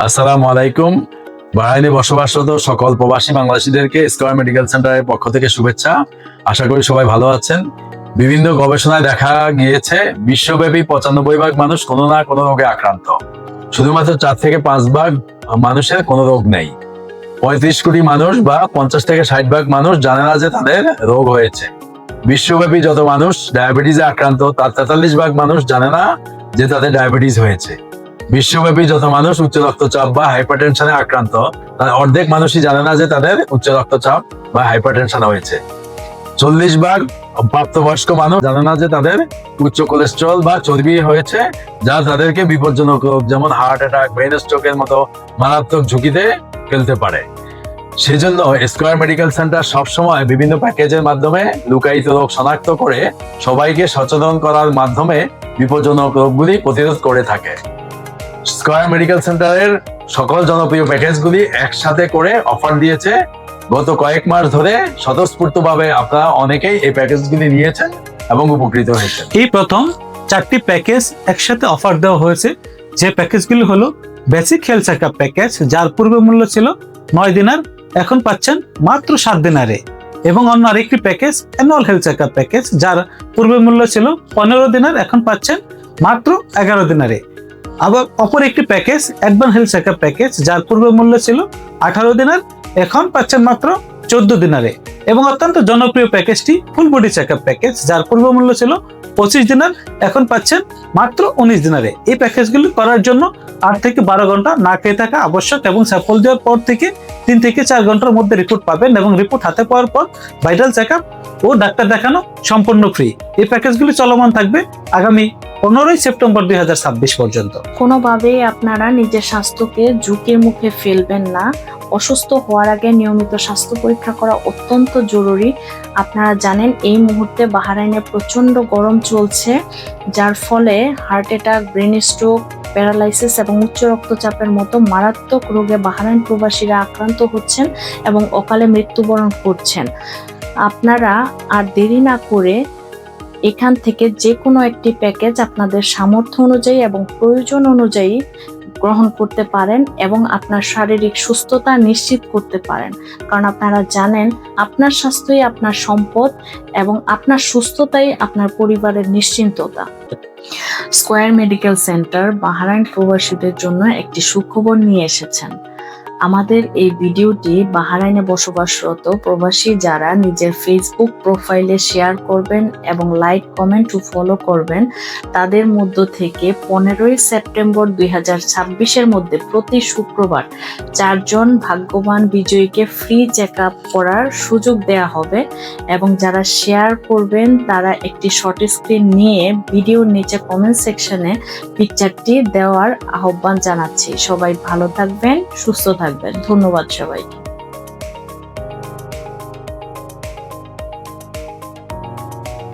আসসালামু আলাইকুম। বাহরাইনে বসবাসরত সকল প্রবাসী বাংলাদেশিদেরকে স্কয়ার মেডিকেল সেন্টারের পক্ষ থেকে শুভেচ্ছা। আশা করি সবাই ভালো আছেন। বিভিন্ন গবেষণায় দেখা গিয়েছে বিশ্বব্যাপী 95% মানুষ কোনো না কোনো রোগে আক্রান্ত। শুধুমাত্র 4 থেকে 5% মানুষের কোনো রোগ নেই। 35 কোটি মানুষ বা 50 থেকে 60% মানুষ জানে না যে তাদের রোগ হয়েছে। বিশ্বব্যাপী যত মানুষ ডায়াবেটিসে আক্রান্ত তার 43% মানুষ জানে না যে তাদের ডায়াবেটিস হয়েছে। বিশ্বব্যাপী যত মানুষ উচ্চ রক্তচাপ বা হাইপারটেনশনে আক্রান্ত তার অর্ধেক মানুষই জানে না যে তাদের উচ্চ রক্তচাপ বা হাইপারটেনশন হয়েছে। 40% প্রাপ্তবয়স্ক মানুষ জানে না যে তাদের উচ্চ কোলেস্টেরল বা চর্বি হয়েছে, যা তাদেরকে বিপজ্জনক রোগ যেমন হার্ট অ্যাটাক, ব্রেন স্ট্রোকের মতো মারাত্মক ঝুঁকিতে ফেলতে পারে। সেজন্য স্কয়ার মেডিকেল সেন্টার সবসময় বিভিন্ন প্যাকেজের মাধ্যমে লুকায়িত রোগ শনাক্ত করে সবাইকে সচেতন করার মাধ্যমে বিপজ্জনক রোগগুলি প্রতিরোধ করে থাকে। স্কয়ার মেডিকেল সেন্টারের সকল জনপ্রিয় প্যাকেজগুলি একসাথে করে অফার দিয়েছে। গত কয়েক মাস ধরে স্বতঃস্ফূর্তভাবে আপনারা অনেকেই এই প্যাকেজগুলি নিয়েছেন এবং উপকৃত হয়েছেন। এই প্রথম 4টি প্যাকেজ একসাথে অফার দেওয়া হয়েছে, যে প্যাকেজগুলি হলো বেসিক হেলথ চেকআপ প্যাকেজ, যার পূর্বে মূল্য ছিল 9 দিনার, এখন পাচ্ছেন মাত্র 7 দিনারে। এবং অন্য আরেকটি package annual health checkup package, যার পূর্বে মূল্য ছিল 15 দিনার, এখন পাচ্ছেন মাত্র 11 দিনারে। আবার অপর একটি package advance health checkup package, যার পূর্বে মূল্য ছিল 18 দিনার, এখন পাচ্ছেন মাত্র 14 দিনারে। এবং অত্যন্ত জনপ্রিয় প্যাকেজটি ফুল বডি চেকআপ প্যাকেজ, যার পূর্ব মূল্য ছিল 25 দিনার, এখন পাচ্ছেন মাত্র 19 দিনারে। এই প্যাকেজগুলি করার জন্য 8 থেকে 12 ঘন্টা না খেয়ে থাকা আবশ্যক এবং স্যাম্পল দেওয়ার পর থেকে 3 থেকে 4 ঘন্টার মধ্যে রিপোর্ট পাবেন এবং রিপোর্ট হাতে পাওয়ার পর ভাইটাল চেকআপ ও ডাক্তার দেখানো সম্পূর্ণ ফ্রি। এই প্যাকেজগুলি চলমান থাকবে আগামী 15 সেপ্টেম্বর 2026 পর্যন্ত। কোনোভাবেই আপনারা নিজের স্বাস্থ্যকে ঝুঁকির মুখে ফেলবেন না। অসুস্থ হওয়ার আগে নিয়মিত স্বাস্থ্য পরীক্ষা করা অত্যন্ত জরুরি। আপনারা জানেন এই মুহূর্তে বাহরাইনে প্রচণ্ড গরম চলছে, যার ফলে heart attack, brain stroke, paralysis এবং উচ্চ রক্তচাপের মতো মারাত্মক রোগে বাহরাইন প্রবাসীরা আক্রান্ত হচ্ছেন এবং অকালে মৃত্যুবরণ করছেন। আপনারা আর দেরি না করে এখান থেকে যে কোনো একটি প্যাকেজ আপনাদের সামর্থ্য অনুযায়ী এবং প্রয়োজন অনুযায়ী গ্রহণ করতে পারেন এবং আপনার শারীরিক সুস্থতা নিশ্চিত করতে পারেন। কারণ আপনারা জানেন আপনার স্বাস্থ্যই আপনার সম্পদ এবং আপনার সুস্থতাই আপনার পরিবারের নিশ্চিন্ততা। স্কয়ার মেডিকেল সেন্টার বাহরাইন প্রবাসীদের জন্য একটি সুখবর নিয়ে এসেছেন। আমাদের এই ভিডিওটি বাহরাইনে বসবাসরত প্রবাসী যারা নিজের ফেসবুক প্রোফাইলে শেয়ার করবেন এবং লাইক, কমেন্ট ও ফলো করবেন, তাদের মধ্য থেকে 15 সেপ্টেম্বর 2026 মধ্যে প্রতি শুক্রবার 4 জন ভাগ্যবান বিজয়ীকে ফ্রি চেক আপ করার সুযোগ দেয়া হবে। এবং যারা শেয়ার করবেন তারা একটি শর্ট স্ক্রিন নিয়ে ভিডিওর নিচে কমেন্ট সেকশনে পিকচারটি দেওয়ার আহ্বান জানাচ্ছি। সবাই ভালো থাকবেন, সুস্থ থাকবেন। ধন্যবাদ সবাইকে।